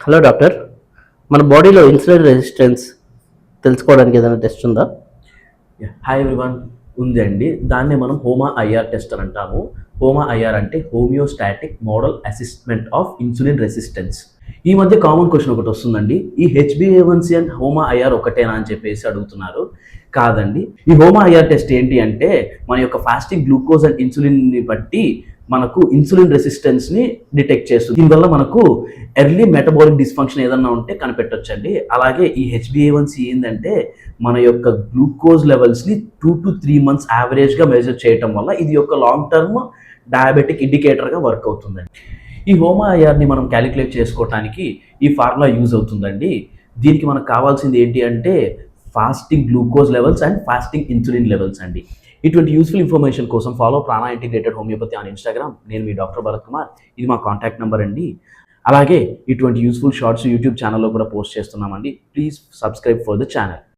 Hello doctor, మన బాడీలో insulin resistance తెలుసుకోవడానికి ఏదైనా టెస్ట్ ఉందా? Hi everyone. ఉందండి. దాన్ని మనం హోమా ఐఆర్ టెస్ట్ అని అంటాము. హోమా ఐఆర్ అంటే homeostatic model assessment of insulin resistance. ఈ మధ్య కామన్ క్వశ్చన్ ఒకటి వస్తుందండి. ఈ హెచ్బిఏవన్సీ అండ్ హోమా ఐఆర్ ఒకటేనా అని చెప్పేసి అడుగుతున్నారు. కాదండి. ఈ హోమా ఐఆర్ టెస్ట్ ఏంటి అంటే మన యొక్క ఫాస్టింగ్ గ్లూకోజ్ అండ్ ఇన్సులిన్ని బట్టి మనకు ఇన్సులిన్ రెసిస్టెన్స్ని డిటెక్ట్ చేస్తుంది. దీనివల్ల మనకు ఎర్లీ మెటబాలిక్ డిస్ఫంక్షన్ ఏదన్నా ఉంటే కనిపెట్టొచ్చండి. అలాగే ఈ హెచ్బిఏవన్సీ ఏంటంటే మన యొక్క గ్లూకోజ్ లెవెల్స్ని 2 to 3 months యావరేజ్గా మెజర్ చేయటం వల్ల ఇది యొక్క లాంగ్ టర్మ్ డయాబెటిక్ ఇండికేటర్గా వర్క్ అవుతుందండి. ఈ హోమా ఐఆర్ని మనం క్యాలిక్యులేట్ చేసుకోవడానికి ఈ ఫార్ములా యూజ్ అవుతుందండి. దీనికి మనకు కావాల్సింది ఏంటి అంటే fasting glucose levels and fasting insulin levels అండి. ఇటువంటి యూస్ఫుల్ ఇన్ఫర్మేషన్ కోసం follow Prana integrated homeopathy on Instagram. నేను మీ డాక్టర్ భరత్ కుమార్. ఇది మా కాంటాక్ట్ నెంబర్ అండి. అలాగే ఇటువంటి యూస్ఫుల్ షార్ట్స్ యూట్యూబ్ ఛానల్లో కూడా పోస్ట్ చేస్తున్నామండి. Please subscribe for the channel.